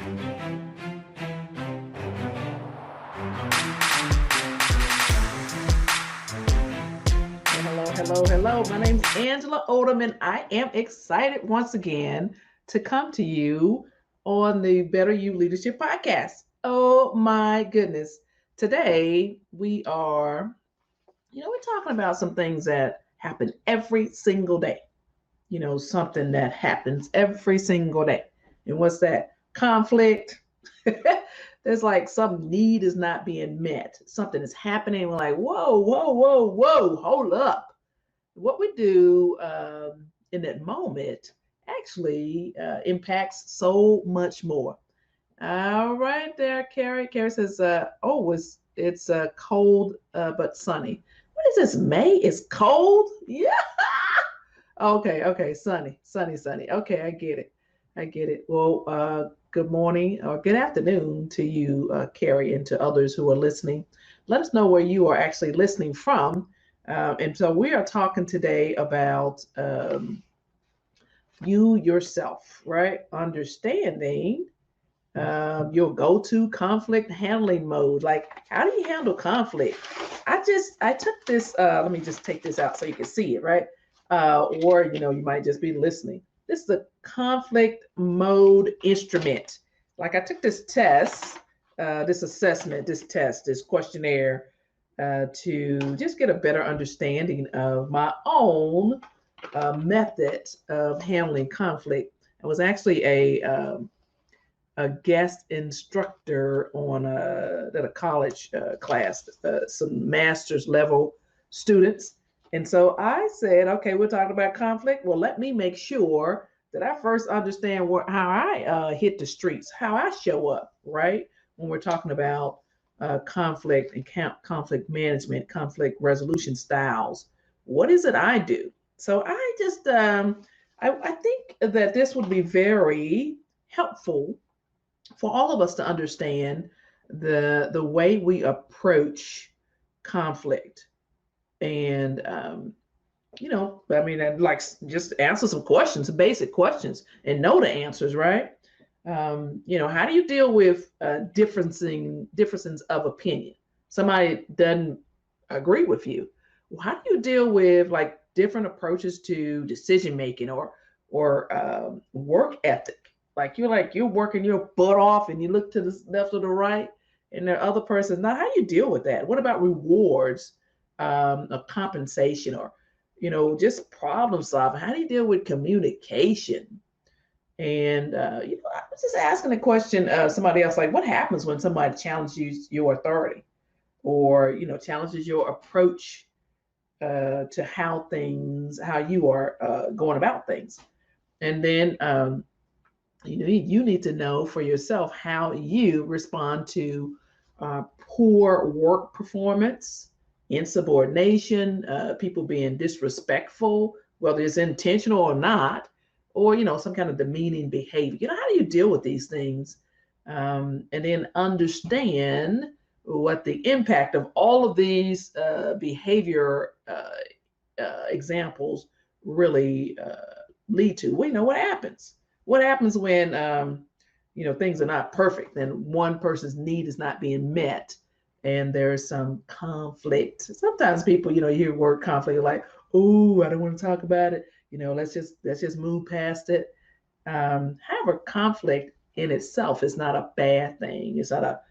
Hello. My name is Angela Odom, and I am excited once again to come to you on the Better You Leadership Podcast. Oh my goodness. Today we're talking about some things that happen every single day. Something that happens every single day. And what's that? Conflict. There's like some need is not being met. Something is happening. We're like, whoa, hold up. What we do in that moment actually impacts so much more. All right, there, Carrie. Carrie says, it's cold but sunny. What is this? May? It's cold? Yeah. Okay. Sunny. Okay, I get it. Well, good morning or good afternoon to you, Carrie, and to others who are listening. Let us know where you are actually listening from. And so we are talking today about you yourself, right? Understanding your go-to conflict handling mode. Like, how do you handle conflict? I took this, let me just take this out so you can see it, right? Or, you might just be listening. This is a conflict mode instrument. Like, I took this test, this assessment, this test, this questionnaire, to just get a better understanding of my own method of handling conflict. I was actually a guest instructor on at a college class, some master's level students. And so I said, okay, we're talking about conflict. Well, let me make sure that I first understand how I hit the streets, how I show up, right? When we're talking about conflict and conflict management, conflict resolution styles. What is it I do? So I just, I think that this would be very helpful for all of us to understand the way we approach conflict. And, I'd like just answer some questions, basic questions, and know the answers, right? How do you deal with differences of opinion? Somebody doesn't agree with you. Well, how do you deal with like different approaches to decision making or work ethic? Like you're working your butt off, and you look to the left or the right, and the other person's not. How do you deal with that? What about rewards, of compensation, or just problem solving? How do you deal with communication? And I was just asking a question of somebody else, like, what happens when somebody challenges your authority, or challenges your approach to how you are going about things? And then you need to know for yourself how you respond to poor work performance, insubordination, people being disrespectful, whether it's intentional or not, or some kind of demeaning behavior. How do you deal with these things, and then understand what the impact of all of these behavior examples really lead to? Well, what happens? What happens when things are not perfect and one person's need is not being met, and there's some conflict? Sometimes people, you hear word conflict, you're like, oh, I don't want to talk about it. Let's just move past it. However, conflict in itself is not a bad thing. It's not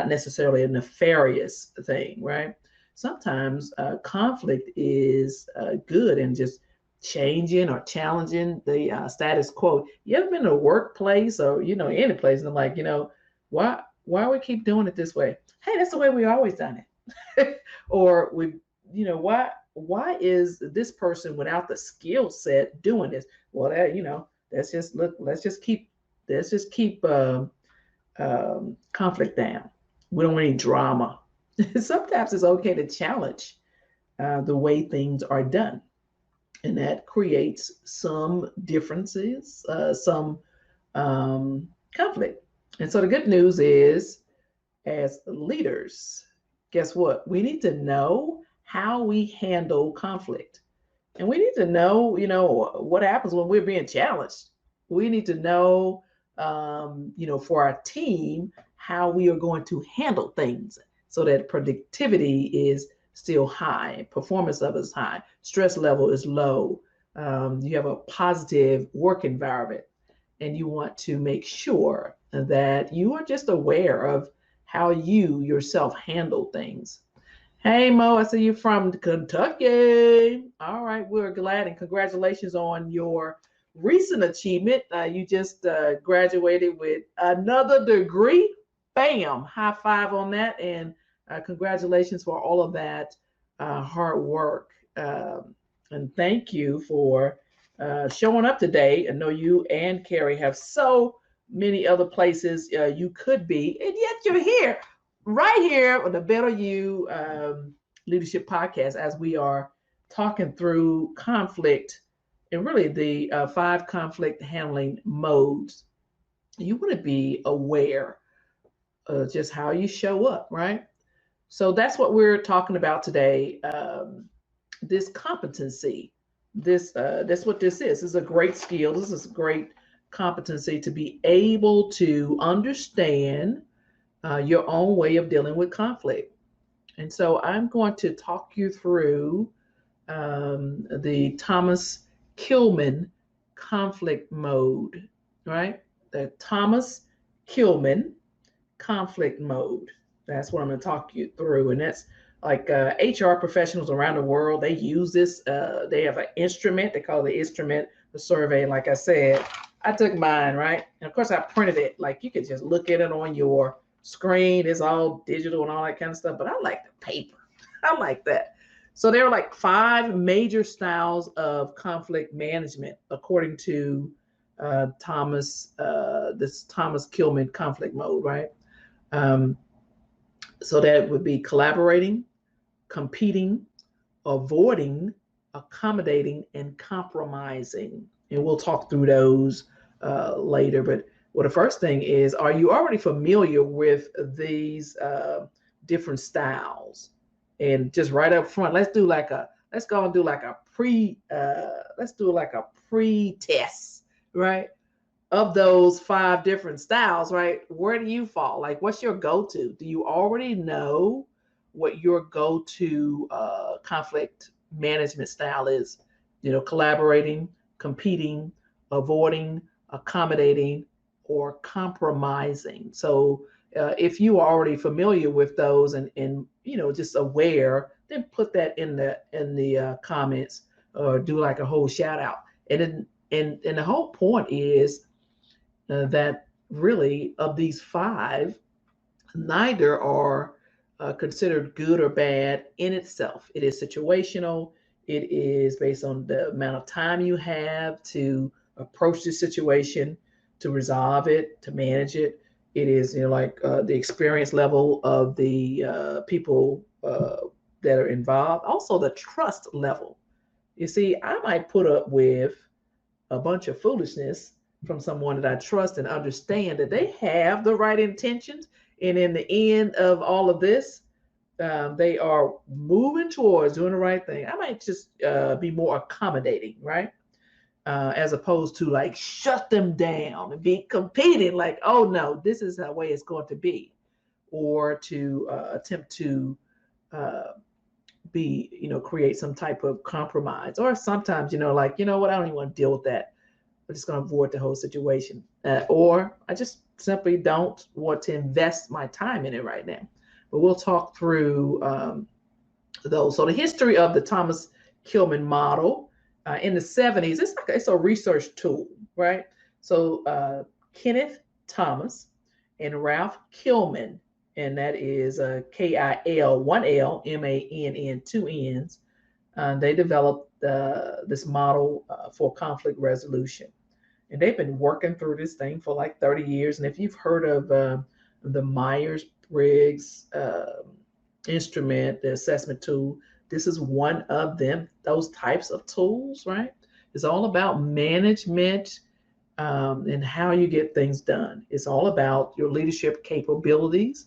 necessarily a nefarious thing, right? Sometimes conflict is good, and just changing or challenging the status quo. You ever been in a workplace or any place, and I'm like, why we keep doing it this way? Hey, that's the way we always done it. Or why is this person without the skill set doing this? Well, let's just keep conflict down. We don't want any drama. Sometimes it's okay to challenge the way things are done, and that creates some differences, some conflict. And so the good news is, as leaders, guess what? We need to know how we handle conflict. And we need to know, what happens when we're being challenged. We need to know for our team, how we are going to handle things so that productivity is still high, performance level is high, stress level is low. You have a positive work environment, and you want to make sure that you are just aware of how you yourself handle things. Hey Mo, I see you from Kentucky. All right, we're glad and congratulations on your recent achievement. You just graduated with another degree. Bam, high five on that, and congratulations for all of that hard work. And thank you for showing up today. I know you and Carrie have so many other places you could be, and yet you're here right here on the Better You Leadership Podcast as we are talking through conflict and really the 5 conflict handling modes. You want to be aware of just how you show up, right? So that's what we're talking about today. This competency, that's what this is. This is a great skill. This is a great competency to be able to understand your own way of dealing with conflict. And so I'm going to talk you through the Thomas Kilman conflict mode, right? The Thomas Kilman conflict mode. That's what I'm going to talk you through. And that's like HR professionals around the world, they use this. They have an instrument. They call the instrument the survey. Like I said, I took mine, right? And of course, I printed it. Like you could just look at it on your screen. It's all digital and all that kind of stuff. But I like the paper. I like that. So there are like 5 major styles of conflict management, according to this Thomas Kilman conflict mode, right? So that would be collaborating, competing, avoiding, accommodating, and compromising. And we'll talk through those later. But well, the first thing is, are you already familiar with these different styles? And just right up front, let's go and do like a pre-test, right? Of those 5 different styles, right? Where do you fall? Like, what's your go-to? Do you already know what your go-to conflict management style is? Collaborating, competing, avoiding, accommodating, or compromising. So if you are already familiar with those and just aware, then put that in the comments or do like a whole shout out. And the whole point is that really of these 5, neither are considered good or bad in itself. It is situational. It is based on the amount of time you have to approach the situation, to resolve it, to manage it. It is the experience level of the people that are involved. Also the trust level. You see, I might put up with a bunch of foolishness from someone that I trust and understand that they have the right intentions. And in the end of all of this, they are moving towards doing the right thing. I might just be more accommodating, right? As opposed to like shut them down and be competing like, oh no, this is the way it's going to be. Or to attempt to create some type of compromise. Or sometimes, like, what, I don't even want to deal with that. I'm just going to avoid the whole situation. Or I just simply don't want to invest my time in it right now. But we'll talk through those. So the history of the Thomas Kilman model in the 70s, it's a research tool, right? So Kenneth Thomas and Ralph Kilman, and that is Kil, 1 L, MANN, 2 N's. They developed this model for conflict resolution. And they've been working through this thing for like 30 years. And if you've heard of the Myers-Briggs instrument, the assessment tool, this is one of them, those types of tools, right? It's all about management and how you get things done. It's all about your leadership capabilities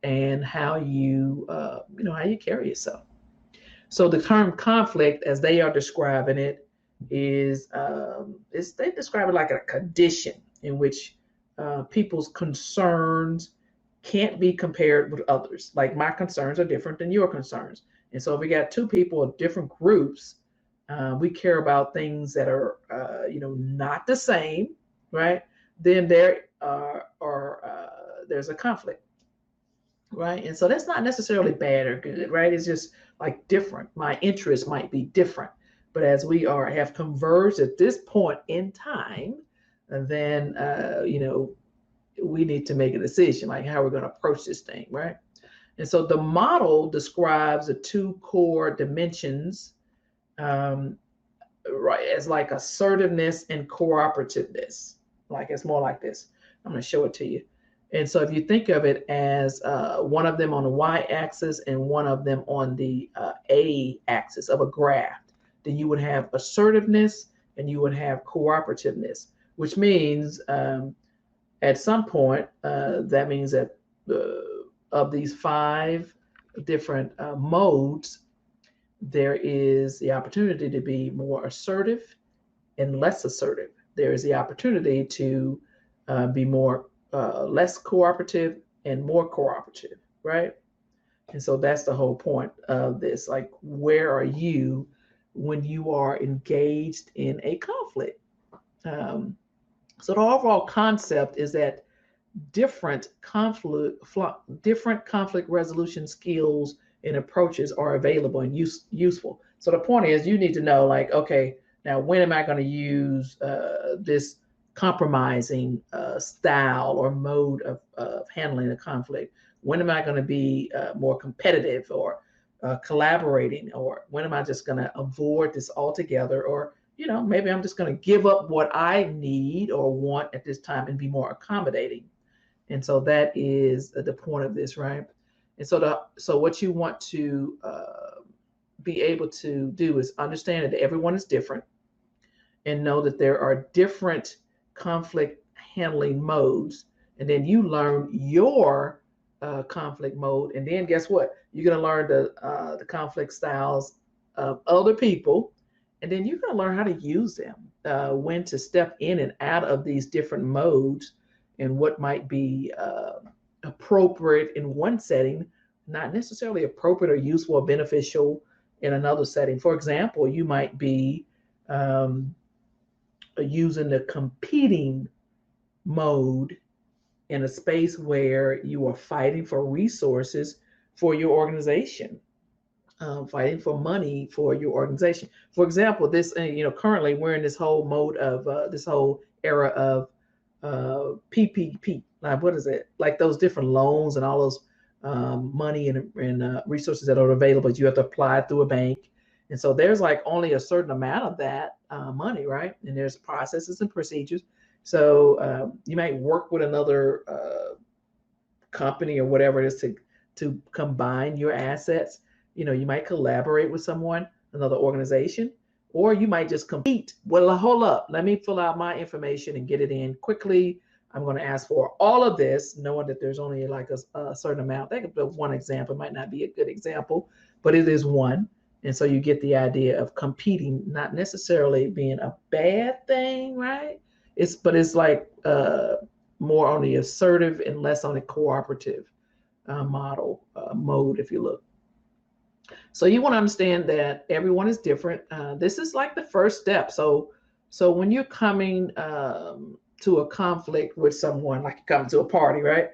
and how you carry yourself. So the term conflict, as they are describing it, is they describe it like a condition in which people's concerns can't be compared with others. Like my concerns are different than your concerns. And so if we got two people of different groups, we care about things that are, not the same, right? Then there's a conflict, right? And so that's not necessarily bad or good, right? It's just like different. My interests might be different, but as we have converged at this point in time, then we need to make a decision, like how we're going to approach this thing, right? And so the model describes the two core dimensions, right, as like assertiveness and cooperativeness. Like it's more like this. I'm going to show it to you. And so if you think of it as one of them on the y-axis and one of them on the a-axis of a graph, then you would have assertiveness and you would have cooperativeness, which means at some point, that means that of these 5 different modes, there is the opportunity to be more assertive and less assertive. There is the opportunity to be more less cooperative and more cooperative, right? And so that's the whole point of this. Like, where are you when you are engaged in a conflict? So the overall concept is that different conflict resolution skills and approaches are available and useful. So the point is, you need to know, like, okay, now when am I going to use this compromising style or mode of handling a conflict? When am I going to be more competitive or collaborating? Or when am I just going to avoid this altogether? Or maybe I'm just going to give up what I need or want at this time and be more accommodating. And so that is the point of this, right? And so what you want to be able to do is understand that everyone is different and know that there are different conflict handling modes. And then you learn your conflict mode. And then guess what? You're going to learn the conflict styles of other people. And then you're going to learn how to use them, when to step in and out of these different modes, and what might be appropriate in one setting, not necessarily appropriate or useful or beneficial in another setting. For example, you might be using the competing mode in a space where you are fighting for resources for your organization. Fighting for money for your organization. For example, this, currently we're in this whole mode of this whole era of PPP. Like, what is it? Like those different loans and all those money and resources that are available. You have to apply through a bank. And so there's like only a certain amount of that money, right? And there's processes and procedures. So you might work with another company or whatever it is to combine your assets. You might collaborate with someone, another organization, or you might just compete. Well, hold up, let me fill out my information and get it in quickly. I'm going to ask for all of this, knowing that there's only like a certain amount. That could be one example, might not be a good example, but it is one. And so you get the idea of competing, not necessarily being a bad thing, right? It's like more on the assertive and less on the cooperative mode, if you look. So you want to understand that everyone is different. This is like the first step. So when you're coming to a conflict with someone, like you come to a party, right?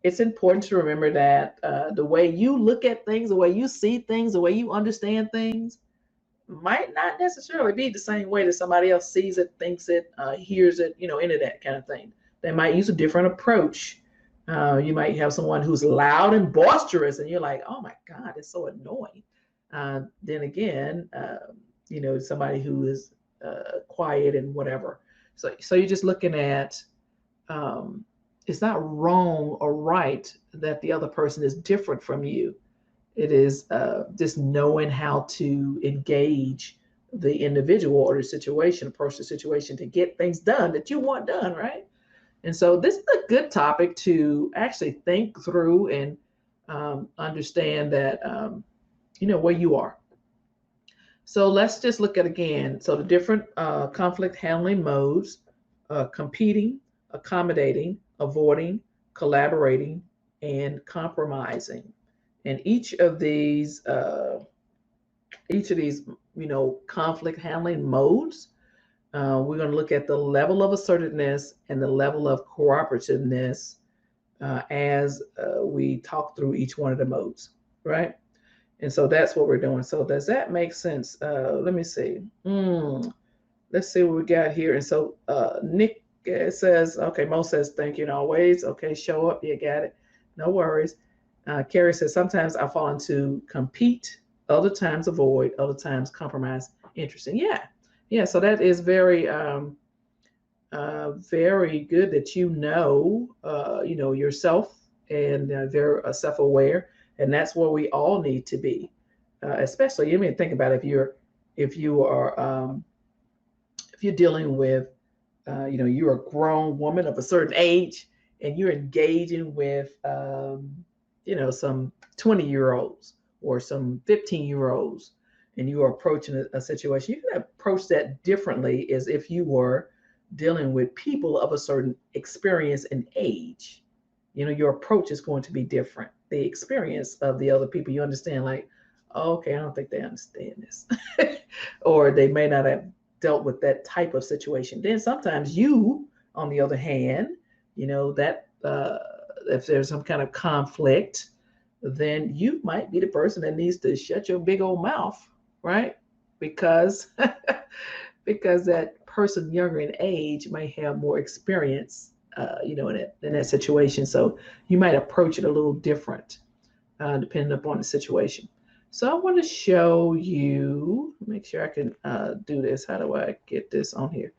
It's important to remember that the way you look at things, the way you see things, the way you understand things might not necessarily be the same way that somebody else sees it, thinks it, hears it, into that kind of thing. They might use a different approach. You might have someone who's loud and boisterous, and you're like, oh my God, it's so annoying. Then again, somebody who is quiet and whatever. So you're just looking at, it's not wrong or right that the other person is different from you. It is just knowing how to engage the individual or the situation, approach the situation to get things done that you want done, right? And so this is a good topic to actually think through and understand that, where you are. So let's just look at again. So the different conflict handling modes: competing, accommodating, avoiding, collaborating, and compromising. And each of these, conflict handling modes, we're going to look at the level of assertiveness and the level of cooperativeness as we talk through each one of the modes, right? And so that's what we're doing. So does that make sense? Let me see. Let's see what we got here. And so Nick says, okay, Mo says, thank you and always. Okay, show up. You got it. No worries. Carrie says, sometimes I fall into compete, other times avoid, other times compromise. Interesting. Yeah. Yeah. So that is very, very good that yourself and very self-aware. And that's where we all need to be. Especially, you mean, think about it, if you are, if you're dealing with, you're a grown woman of a certain age and you're engaging with, some 20-year-olds or some 15-year-olds, and you are approaching a situation, you can approach that differently as if you were dealing with people of a certain experience and age. Your approach is going to be different. The experience of the other people, you understand, like, oh, okay, I don't think they understand this. Or they may not have dealt with that type of situation. Then sometimes you, on the other hand, that if there's some kind of conflict, then you might be the person that needs to shut your big old mouth, right? Because because that person younger in age may have more experience, in that situation. So you might approach it a little different, depending upon the situation. So I want to show you, make sure I can do this. How do I get this on here?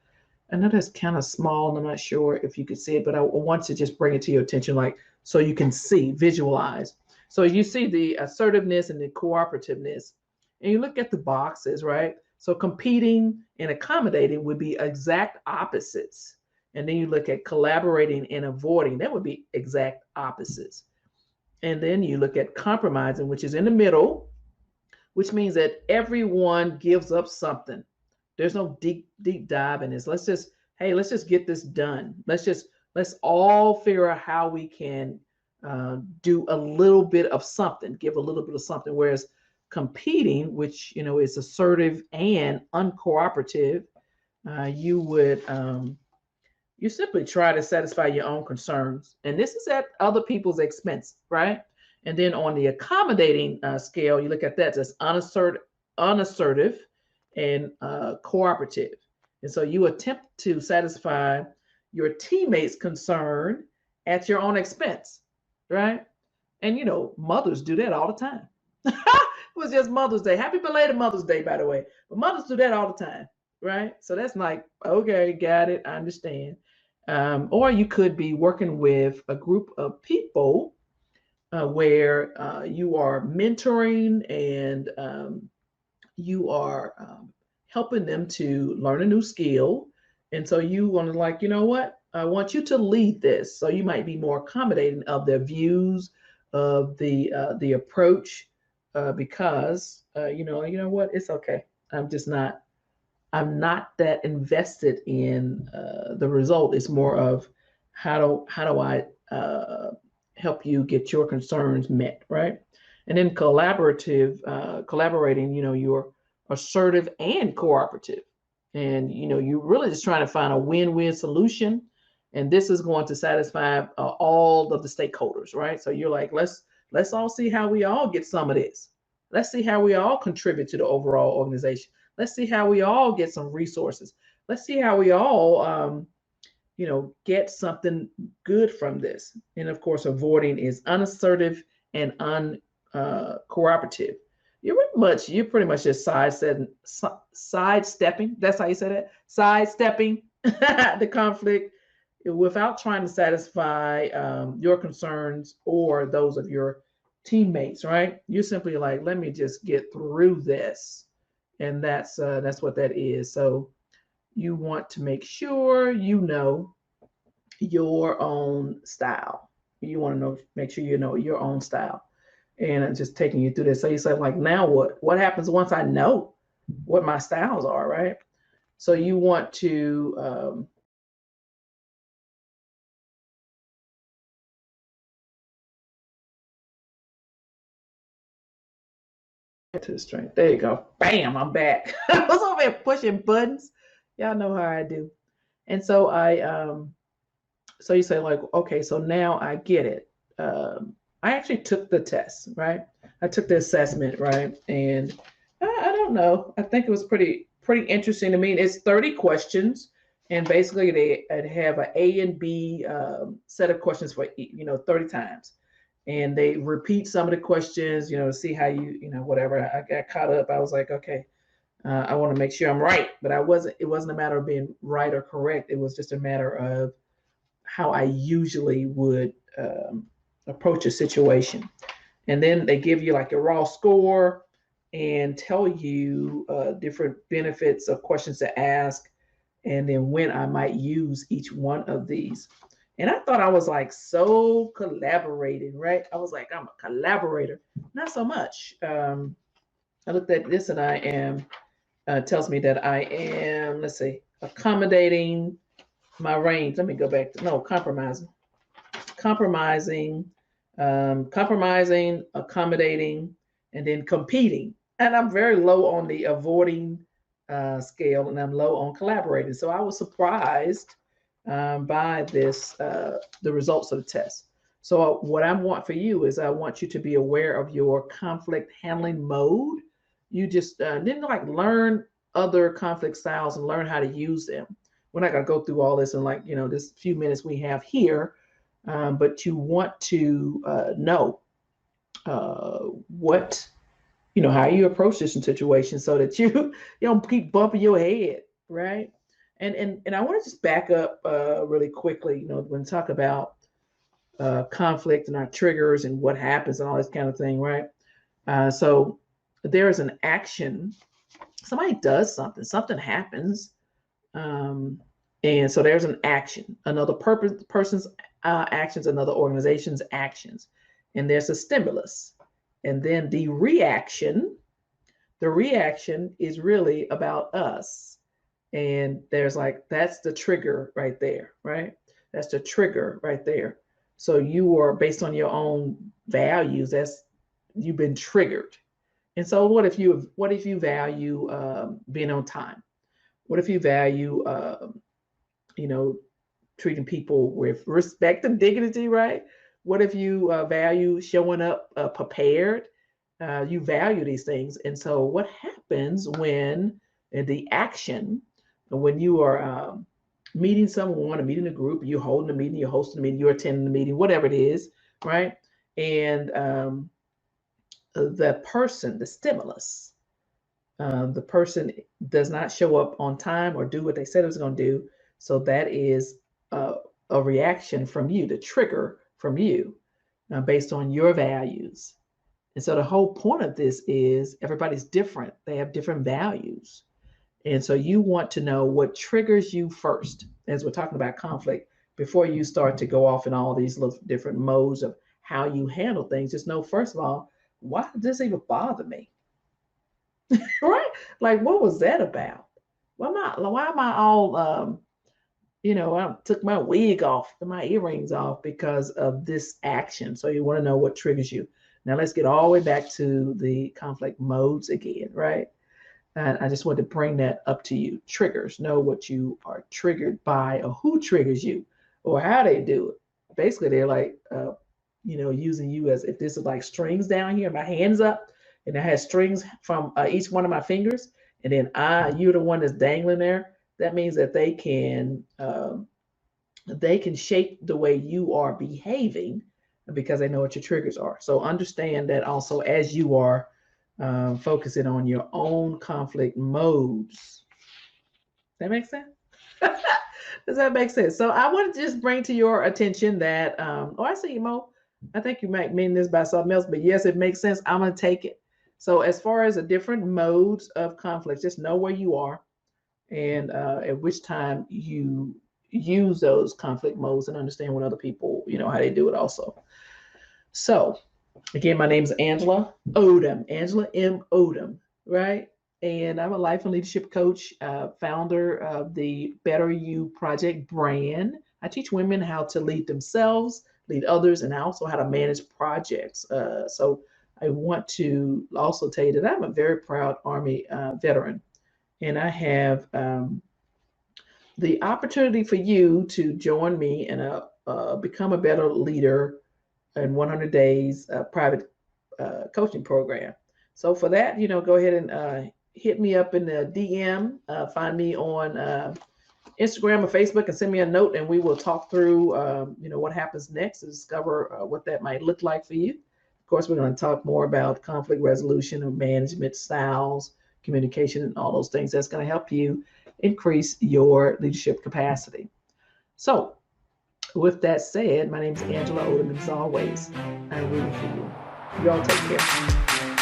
I know that's kind of small and I'm not sure if you can see it, but I want to just bring it to your attention, like, so you can see, visualize. So you see the assertiveness and the cooperativeness, and you look at the boxes, right? So competing and accommodating would be exact opposites. And then you look at collaborating and avoiding, that would be exact opposites. And then you look at compromising, which is in the middle, which means that everyone gives up something. There's no deep dive in this. Let's just get this done. Let's all figure out how we can do a little bit of something, give a little bit of something. Whereas competing, which is assertive and uncooperative, you simply try to satisfy your own concerns, and this is at other people's expense, right? And then on the accommodating scale, you look at that as unassertive and cooperative. And so you attempt to satisfy your teammates' concern at your own expense, right? And mothers do that all the time. It was just Mother's Day. Happy belated Mother's Day, by the way. But mothers do that all the time, right? So that's like, okay, got it, I understand. Or you could be working with a group of people where you are mentoring and you are helping them to learn a new skill. And so you want to, like, what? I want you to lead this. So you might be more accommodating of their views, of the approach, because what? It's okay. I'm not that invested in the result. It's more of how do I help you get your concerns met, right? And then collaborating, you're assertive and cooperative. And, you're really just trying to find a win-win solution. And this is going to satisfy all of the stakeholders, right? So you're like, let's all see how we all get some of this. Let's see how we all contribute to the overall organization. Let's see how we all get some resources. Let's see how we all, get something good from this. And of course, avoiding is unassertive and uncooperative. You're pretty much just sidestepping. That's how you say that. Sidestepping the conflict without trying to satisfy your concerns or those of your teammates. Right? You're simply like, let me just get through this, and that's what that is. So you want to make sure you know your own style. You want to make sure you know your own style. And I'm just taking you through this. So you say, like, now what? What happens once I know what my styles are, right? So you want to to the strength. There you go. Bam, I'm back. I was over here pushing buttons. Y'all know how I do. And so so you say like, okay, so now I get it. I actually took the test, right? I took the assessment, right? And I don't know. I think it was pretty interesting to me. It's 30 questions, and basically they have an A and B set of questions for 30 times, and they repeat some of the questions, to see how whatever. I got caught up. I was like, okay, I want to make sure I'm right, but I wasn't. It wasn't a matter of being right or correct. It was just a matter of how I usually would approach a situation. And then they give you like a raw score and tell you different benefits of questions to ask, and then when I might use each one of these. And I thought I was like so collaborating, right? I was like, I'm a collaborator. Not so much. I looked at this and I am, tells me that I am, let's see, accommodating my range. Let me go back to, no, compromising, accommodating, and then competing. And I'm very low on the avoiding scale, and I'm low on collaborating. So I was surprised by the results of the test. So what I want for you is I want you to be aware of your conflict handling mode. You just didn't like learn other conflict styles and learn how to use them. We're not going to go through all this in this few minutes we have here, but you want to know what how you approach this situation so that you don't keep bumping your head, right? And I want to just back up really quickly, when we talk about conflict and our triggers and what happens and all this kind of thing, right? So there is an action. Somebody does something happens, and so there's an action, another person's actions, another organization's actions, and there's a stimulus, and then the reaction. The reaction is really about us, and there's that's the trigger right there, right? That's the trigger right there. So you are based on your own values. You've been triggered. And so what if you value being on time? What if you value treating people with respect and dignity, right? What if you value showing up prepared? You value these things. And so what happens when the action, when you are meeting someone, or meeting a group, you're holding a meeting, you're hosting a meeting, you're attending the meeting, whatever it is, right? And the person, the stimulus, the person does not show up on time or do what they said it was going to do. So that is a reaction from you, the trigger from you, based on your values. And so the whole point of this is everybody's different. They have different values. And so you want to know what triggers you first, as we're talking about conflict, before you start to go off in all these little different modes of how you handle things. Just know, first of all, why did this even bother me? Right? Like, what was that about? Why am I all, I took my wig off, my earrings off because of this action. So you want to know what triggers you. Now let's get all the way back to the conflict modes again, right? And I just want to bring that up to you. Triggers, know what you are triggered by, or who triggers you, or how they do it. Basically, they're like, using you as if this is like strings down here, my hands up, and it has strings from each one of my fingers, and then you're the one that's dangling there. That means that they can shape the way you are behaving because they know what your triggers are. So understand that also as you are focusing on your own conflict modes. That makes sense? Does that make sense? So I want to just bring to your attention that, I see you, Mo. I think you might mean this by something else, but yes, it makes sense. I'm going to take it. So as far as the different modes of conflict, just know where you are and at which time you use those conflict modes, and understand what other people, how they do it also. So again, my name is Angela Odom, Angela M. Odom, right? And I'm a life and leadership coach, founder of the Better You Project brand. I teach women how to lead themselves, lead others, and also how to manage projects. So I want to also tell you that I'm a very proud Army veteran, and I have the opportunity for you to join me in a become a better leader in 100 days private coaching program. So for that, go ahead and hit me up in the DM. Find me on Instagram or Facebook and send me a note, and we will talk through, what happens next to discover what that might look like for you. Of course, we're going to talk more about conflict resolution and management styles, communication, and all those things that's going to help you increase your leadership capacity. So, with that said, my name is Angela Odom, and as always, I'm rooting for you. You all take care.